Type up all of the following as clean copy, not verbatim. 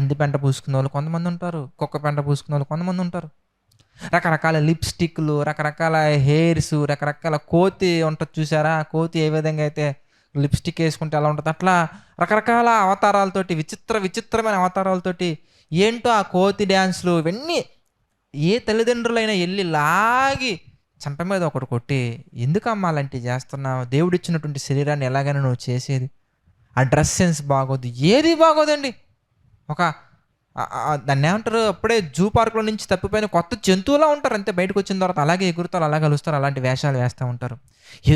పంది పెంట పూసుకునే వాళ్ళు కొంతమంది ఉంటారు, కుక్క పెంట పూసుకునే వాళ్ళు కొంతమంది ఉంటారు. రకరకాల లిప్స్టిక్లు, రకరకాల హెయిర్స్, రకరకాల కోతి ఉంటుంది చూసారా? కోతి ఏ విధంగా అయితే లిప్స్టిక్ వేసుకుంటే ఎలా ఉంటుంది, అట్లా రకరకాల అవతారాలతోటి, విచిత్రమైన అవతారాలతోటి, ఏంటో ఆ కోతి డ్యాన్స్లు ఇవన్నీ ఏ తల్లిదండ్రులైనా వెళ్ళి లాగి చంప మీద ఒకటి కొట్టి, ఎందుకమ్మా అలాంటివి చేస్తున్నావు, దేవుడిచ్చినటువంటి శరీరాన్ని ఎలాగైనా నువ్వు చేసేది, ఆ డ్రెస్ సెన్స్ బాగోదు, ఏది బాగోదండి. ఒక దాన్ని ఏమంటారు, అప్పుడే జూ పార్క్లో నుంచి తప్పిపోయిన కొత్త జంతువులా ఉంటారు అంతే. బయటకు వచ్చిన తర్వాత అలాగే ఎగురుతారు, అలాగే కలుస్తారు, అలాంటి వేషాలు వేస్తూ ఉంటారు.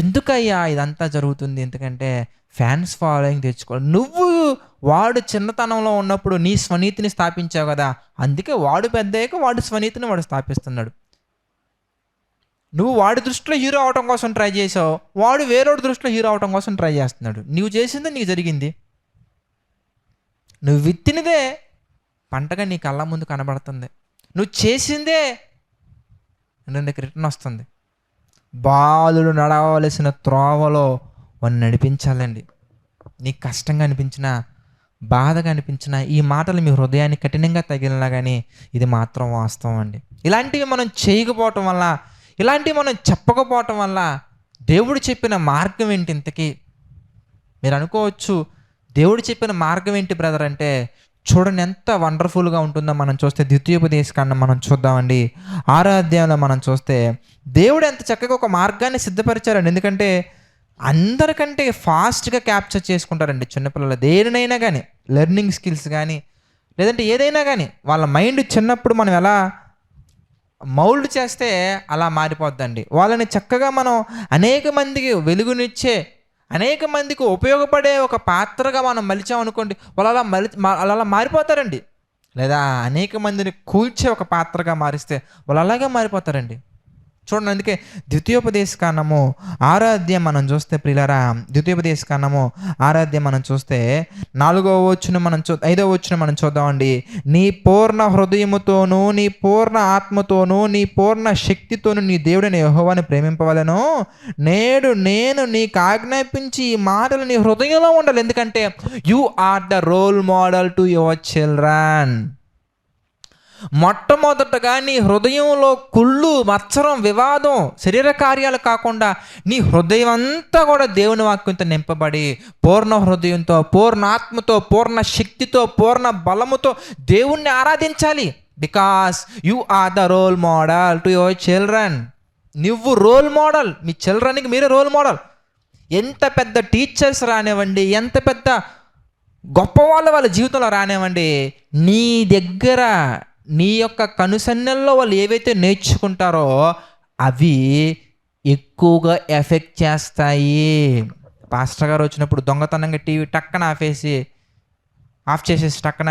ఎందుకయ్యా ఇదంతా జరుగుతుంది? ఎందుకంటే ఫ్యాన్స్ ఫాలోయింగ్ తెచ్చుకోవాలి. నువ్వు వాడు చిన్నతనంలో ఉన్నప్పుడు నీ స్వనీతిని స్థాపించావు కదా, అందుకే వాడు పెద్దయ్యాక వాడు స్వనీతిని వాడు స్థాపిస్తున్నాడు. నువ్వు వాడి దృష్టిలో హీరో అవటం కోసం ట్రై చేసావు, వాడు వేరేవాడి దృష్టిలో హీరో అవటం కోసం ట్రై చేస్తున్నాడు. నువ్వు చేసిందే నీకు జరిగింది. నువ్వు విత్తినదే పంటగా నీ కళ్ళ ముందు కనబడుతుంది. నువ్వు చేసిందే నీకు రిటర్న్ వస్తుంది. బాలుడు నడవలసిన త్రోవలో వాడిని నడిపించాలండి. నీకు కష్టంగా అనిపించినా, బాధగా అనిపించినా, ఈ మాటలు మీ హృదయాన్ని కఠినంగా తగిలినా కానీ ఇది మాత్రం వాస్తవం అండి. ఇలాంటివి మనం చేయకపోవటం వల్ల, ఇలాంటివి మనం చెప్పకపోవటం వల్ల దేవుడు చెప్పిన మార్గం ఏంటి ఇంతకీ? మీరు అనుకోవచ్చు, దేవుడు చెప్పిన మార్గం ఏంటి బ్రదర్ అంటే, చూడండి ఎంత వండర్ఫుల్గా ఉంటుందో మనం చూస్తే ద్వితీయోపదేశకాండం మనం చూద్దామండి. 6వ అధ్యాయంలో మనం చూస్తే దేవుడు ఎంత చక్కగా ఒక మార్గాన్ని సిద్ధపరిచారండి. ఎందుకంటే అందరికంటే ఫాస్ట్గా క్యాప్చర్ చేసుకుంటారండి చిన్నపిల్లలు దేనినైనా కానీ, లెర్నింగ్ స్కిల్స్ కానీ లేదంటే ఏదైనా కానీ వాళ్ళ మైండ్ చిన్నప్పుడు మనం ఎలా మౌల్డ్ చేస్తే అలా మారిపోద్దండి. వాళ్ళని చక్కగా మనం అనేక మందికి వెలుగునిచ్చే, అనేక మందికి ఉపయోగపడే ఒక పాత్రగా మనం మలిచామనుకోండి, వాళ్ళు అలా మారిపోతారండి. లేదా అనేక మందిని కూల్చే ఒక పాత్రగా మారిస్తే వాళ్ళు అలాగే మారిపోతారండి. చూడండి, అందుకే ద్వితీయోపదేశకాండము 6వ అధ్యాయం మనం చూస్తే ప్రియులారా, ద్వితీయోపదేశకాండము 6వ అధ్యాయం మనం చూస్తే 4వ వచనం 5వ వచనం మనం చూద్దామండి. నీ పూర్ణ హృదయముతోనూ, నీ పూర్ణ ఆత్మతోనూ, నీ పూర్ణ శక్తితోనూ నీ దేవుడిని యెహోవాను ప్రేమింపవలెను. నేడు నేను నీకు ఆజ్ఞాపించి ఈ మాటలు నీ హృదయంలో ఉండాలి. ఎందుకంటే you are the role model to your children. మొట్టమొదటగా నీ హృదయంలో కుళ్ళు, మత్సరం, వివాదం, శరీర కార్యాలు కాకుండా నీ హృదయం అంతా కూడా దేవుని వాక్యంతో నింపబడి పూర్ణ హృదయంతో, పూర్ణ ఆత్మతో, పూర్ణ శక్తితో, పూర్ణ బలముతో దేవుణ్ణి ఆరాధించాలి. Because you are the role model to your children. నువ్వు రోల్ మోడల్, మీ చిల్డ్రన్కి మీరే రోల్ మోడల్. ఎంత పెద్ద టీచర్స్ రానివ్వండి, ఎంత పెద్ద గొప్ప వాళ్ళ జీవితంలో రానివ్వండి, నీ దగ్గర నీ యొక్క కనుసన్నల్లో వాళ్ళు ఏవైతే నేర్చుకుంటారో అవి ఎక్కువగా ఎఫెక్ట్ చేస్తాయి. పాస్టర్ గారు వచ్చినప్పుడు దొంగతనంగా టీవీ టక్కన ఆఫ్ చేసేసి టక్కన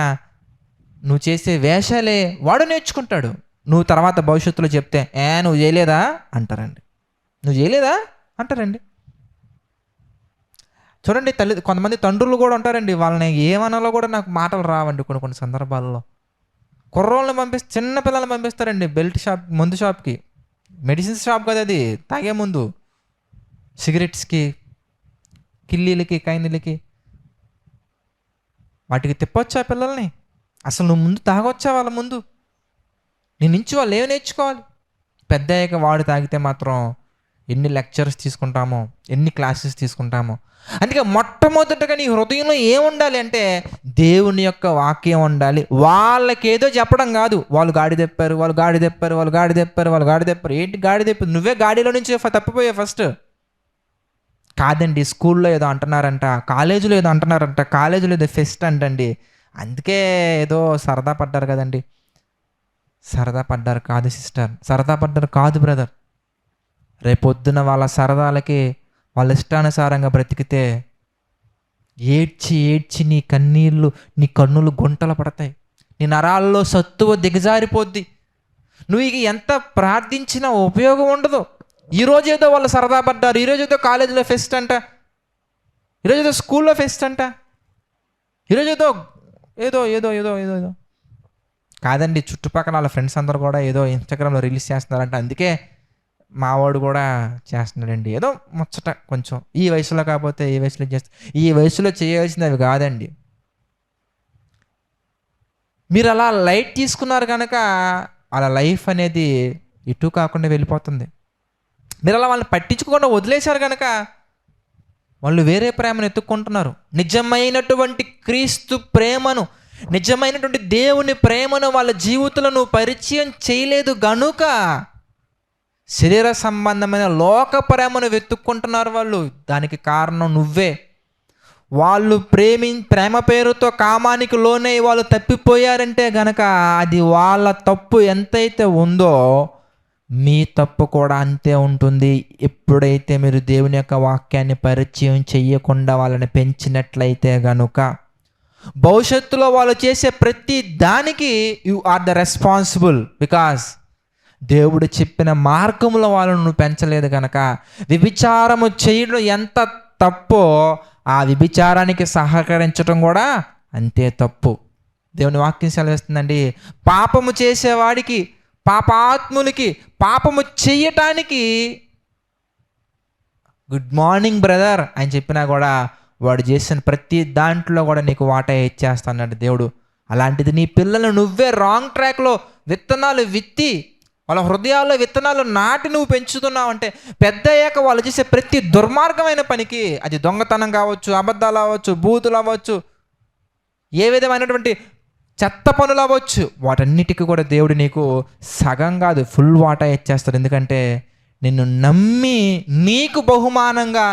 నువ్వు చేసే వేషాలే వాడు నేర్చుకుంటాడు. నువ్వు తర్వాత భవిష్యత్తులో చెప్తే నువ్వు చేయలేదా అంటారండి. నువ్వు చేయలేదా అంటారండి. చూడండి, కొంతమంది తండ్రులు కూడా ఉంటారండి, వాళ్ళని ఏమనాలో కూడా నాకు మాటలు రావండి కొన్ని సందర్భాల్లో. కుర్రోళ్ళని చిన్న పిల్లల్ని పంపిస్తారండి బెల్ట్ షాప్, మందు షాప్కి, మెడిసిన్స్ షాప్ కదా అది, తాగే ముందు సిగరెట్స్కి, కిల్లీలకి, కైనీలకి, వాటికి తిప్పొచ్చా పిల్లల్ని? అసలు నువ్వు ముందు తాగొచ్చా వాళ్ళ ముందు? నీ నుంచి వాళ్ళు ఏమి నేర్చుకోవాలి? పెద్ద అయ్యాక వాడు తాగితే మాత్రం ఎన్ని లెక్చర్స్ తీసుకుంటామో, ఎన్ని క్లాసెస్ తీసుకుంటామో. అందుకే మొట్టమొదటిగా నీ హృదయంలో ఏముండాలి అంటే దేవుని యొక్క వాక్యం ఉండాలి. వాళ్ళకేదో చెప్పడం కాదు, వాళ్ళు గాడి తెప్పారు, ఏంటి గాడి తెప్పారు? నువ్వే గాడిలో నుంచి తప్పిపోయావు ఫస్ట్. కాదండి, స్కూల్లో ఏదో అంటున్నారంట, కాలేజీలో ఏదో అంటున్నారంట, కాలేజీలో ఏదో ఫెస్ట్ అంటండి, అందుకే ఏదో సరదా పడ్డారు కదండి. సరదా పడ్డారు కాదు సిస్టర్, సరదా పడ్డారు కాదు బ్రదర్. రేపొద్దున వాళ్ళ సరదాలకి వాళ్ళ ఇష్టానుసారంగా బ్రతికితే ఏడ్చి నీ కన్నులు గుంటలు పడతాయి, నీ నరాల్లో సత్తువ దిగజారిపోద్ది. నువ్వు ఇక ఎంత ప్రార్థించినా ఉపయోగం ఉండదు. ఈరోజు ఏదో వాళ్ళు సరదా పడ్డారు, ఈరోజు ఏదో కాలేజీలో ఫెస్ట్ అంట, ఈరోజు ఏదో స్కూల్లో ఫెస్ట్ అంట, ఈరోజు ఏదో కాదండి. చుట్టుపక్కల వాళ్ళ ఫ్రెండ్స్ అందరూ కూడా ఏదో ఇన్స్టాగ్రామ్లో రిలీజ్ చేస్తున్నారంట, అందుకే మావాడు కూడా చేస్తున్నాడండి. ఏదో ముచ్చట కొంచెం ఈ వయసులో కాకపోతే ఈ వయసులో చేస్తా. ఈ వయసులో చేయాల్సింది అవి కాదండి. మీరు అలా లైట్ తీసుకున్నారు కనుక అలా లైఫ్ అనేది ఇటు కాకుండా వెళ్ళిపోతుంది. మీరు అలా వాళ్ళని పట్టించుకోకుండా వదిలేశారు కనుక వాళ్ళు వేరే ప్రేమను ఎత్తుక్కుంటున్నారు. నిజమైనటువంటి క్రీస్తు ప్రేమను, నిజమైనటువంటి దేవుని ప్రేమను వాళ్ళ జీవితంలో పరిచయం చేయలేదు గనుక శరీర సంబంధమైన లోక ప్రేమను వెతుక్కుంటున్నారు వాళ్ళు. దానికి కారణం నువ్వే. వాళ్ళు ప్రేమ పేరుతో కామానికి లోనై వాళ్ళు తప్పిపోయారంటే గనక అది వాళ్ళ తప్పు ఎంతైతే ఉందో మీ తప్పు కూడా అంతే ఉంటుంది. ఎప్పుడైతే మీరు దేవుని యొక్క వాక్యాన్ని పరిచయం చెయ్యకుండా వాళ్ళని పెంచినట్లయితే గనుక భవిష్యత్తులో వాళ్ళు చేసే ప్రతి దానికి you are the responsible. Because దేవుడు చెప్పిన మార్గంలో వాళ్ళను నువ్వు పెంచలేదు కనుక. వ్యభిచారము చేయడం ఎంత తప్పో ఆ వ్యభిచారానికి సహకరించడం కూడా అంతే తప్పు. దేవుని వాక్యం సెలవిస్తుందండి, పాపము చేసేవాడికి, పాపాత్ములకి పాపము చెయ్యటానికి గుడ్ మార్నింగ్ బ్రదర్ అని చెప్పినా కూడా వాడు చేసిన ప్రతి దాంట్లో కూడా నీకు వాటా ఇచ్చేస్తాడు దేవుడు. అలాంటిది నీ పిల్లలు నువ్వే రాంగ్ ట్రాక్లో విత్తనాలు విత్తి వాళ్ళ హృదయాల్లో విత్తనాలు నాటి నువ్వు పెంచుతున్నావు అంటే పెద్ద అయ్యాక వాళ్ళు చేసే ప్రతి దుర్మార్గమైన పనికి, అది దొంగతనం కావచ్చు, అబద్ధాలు అవ్వచ్చు, బూతులు అవ్వచ్చు, ఏ విధమైనటువంటి చెత్త పనులు అవ్వచ్చు, వాటన్నిటికీ కూడా దేవుడు నీకు సగం కాదు ఫుల్ వాటా ఇచ్చేస్తాడు. ఎందుకంటే నిన్ను నమ్మి నీకు బహుమానంగా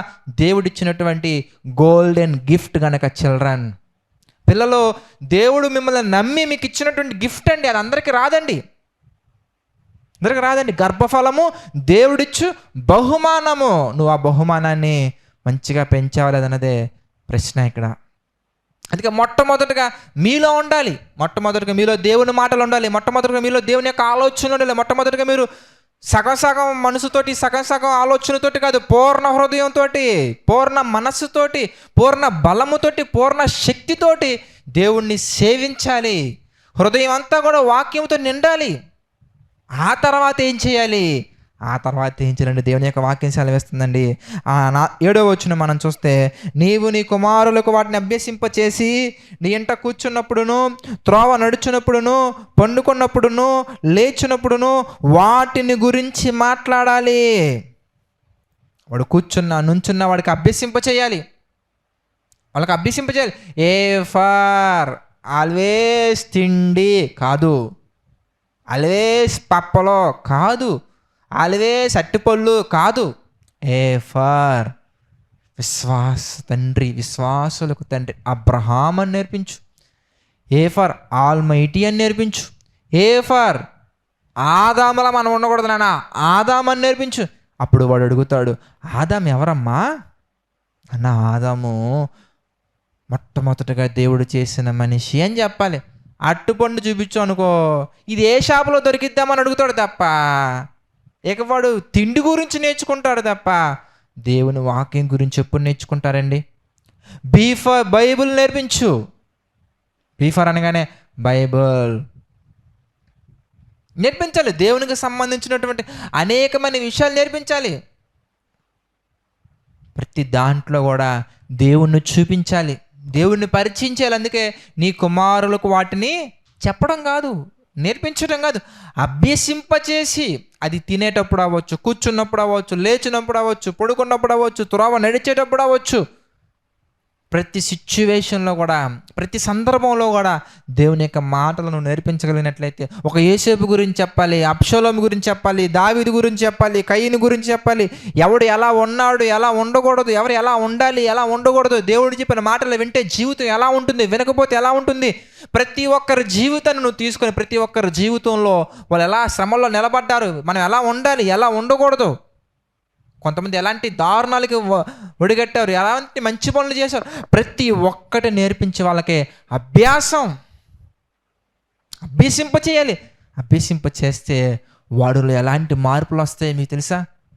దేవుడిచ్చినటువంటి గోల్డెన్ గిఫ్ట్ గనక. చిల్డ్రన్, పిల్లలు, దేవుడు మిమ్మల్ని నమ్మి మీకు ఇచ్చినటువంటి గిఫ్ట్ అండి. అది అందరికీ రాదండి, అందరికీ రాదండి. గర్భఫలము దేవుడిచ్చు బహుమానము. నువ్వు ఆ బహుమానాన్ని మంచిగా పెంచావలేదన్నదే ప్రశ్న ఇక్కడ. అందుకే మొట్టమొదటిగా మీలో ఉండాలి, మొట్టమొదటిగా మీలో దేవుని మాటలు ఉండాలి, మొట్టమొదటిగా మీలో దేవుని యొక్క ఆలోచన ఉండాలి. మొట్టమొదటిగా మీరు సగం సగం మనసుతోటి, సగం సగం ఆలోచనతోటి కాదు, పూర్ణ హృదయంతో, పూర్ణ మనస్సుతోటి, పూర్ణ బలముతోటి, పూర్ణ శక్తితోటి దేవుణ్ణి సేవించాలి. హృదయం అంతా కూడా వాక్యంతో నిండాలి. ఆ తర్వాత ఏం చేయాలి? ఆ తర్వాత ఏం చేయాలంటే దేవుని యొక్క వాక్యం సెలవిస్తుందండి. 7వ వచనం మనం చూస్తే, నీవు నీ కుమారులకు వాటిని అభ్యసింపచేసి నీ ఇంట కూర్చున్నప్పుడును, త్రోవ నడుచున్నప్పుడును, పండుకున్నప్పుడును, లేచినప్పుడును వాటిని గురించి మాట్లాడాలి. వాడు కూర్చున్నా నుంచున్నా వాడికి అభ్యసింపచేయాలి, వాళ్ళకి అభ్యసింపచేయాలి. ఏ ఫర్ ఆల్వేస్ తిండి కాదు, ఆల్వేస్ పప్పలో కాదు, ఆల్వేస్ అట్టిపళ్ళు కాదు. ఏ ఫర్ తండ్రి, విశ్వాసులకు తండ్రి అబ్రహాం అని నేర్పించు. ఏ ఫర్ ఆల్మైటీ అని నేర్పించు. ఏ ఫర్ ఆదాములా మనం ఉండకూడదు నాన్న, ఆదాము అని నేర్పించు. అప్పుడు వాడు అడుగుతాడు, ఆదాము ఎవరమ్మా అన్న? ఆదాము మొట్టమొదటిగా దేవుడు చేసిన మనిషి అని చెప్పాలి. అట్టుపండు చూపించు అనుకో, ఇది ఏ షాపులో దొరికిద్దామని అడుగుతాడు తప్ప, ఇక వాడు తిండి గురించి నేర్చుకుంటాడు తప్ప దేవుని వాక్యం గురించి ఎప్పుడు నేర్చుకుంటారండి? బీఫర్ బైబుల్ నేర్పించు. బీఫర్ అనగానే బైబుల్ నేర్పించాలి. దేవునికి సంబంధించినటువంటి అనేకమైన విషయాలు నేర్పించాలి. ప్రతి దాంట్లో కూడా దేవుణ్ణి చూపించాలి, దేవుణ్ణి పరిచయం చేయాలి. అందుకే నీ కుమారులకు వాటిని చెప్పడం కాదు, నేర్పించడం కాదు, అభ్యసింపచేసి, అది తినేటప్పుడు అవ్వచ్చు, కూర్చున్నప్పుడు అవ్వచ్చు, లేచినప్పుడు అవ్వచ్చు, పడుకున్నప్పుడు అవ్వచ్చు, త్రోవ నడిచేటప్పుడు అవ్వచ్చు, ప్రతి సిచ్యువేషన్లో కూడా, ప్రతి సందర్భంలో కూడా దేవుని యొక్క మాటలను నేర్పించగలిగినట్లయితే, ఒక యోసేపు గురించి చెప్పాలి, అబ్షాలోము గురించి చెప్పాలి, దావీదు గురించి చెప్పాలి, కయీను గురించి చెప్పాలి, ఎవడు ఎలా ఉన్నాడు, ఎలా ఉండకూడదు, ఎవరు ఎలా ఉండాలి, ఎలా ఉండకూడదు, దేవుడు చెప్పిన మాటలు వింటే జీవితం ఎలా ఉంటుంది, వినకపోతే ఎలా ఉంటుంది, ప్రతి ఒక్కరి జీవితాన్ని నువ్వు తీసుకొని, ప్రతి ఒక్కరి జీవితంలో వాళ్ళు ఎలా శ్రమల్లో నిలబడ్డారు, మనం ఎలా ఉండాలి, ఎలా ఉండకూడదు, కొంతమంది ఎలాంటి దారుణాలకి ఒడిగట్టారు, ఎలాంటి మంచి పనులు చేశారు, ప్రతి ఒక్కటి నేర్పించే వాళ్ళకి అభ్యసింప చేయాలి. అభ్యసింప చేస్తే వాడిలో ఎలాంటి మార్పులు వస్తాయి మీకు తెలుసా?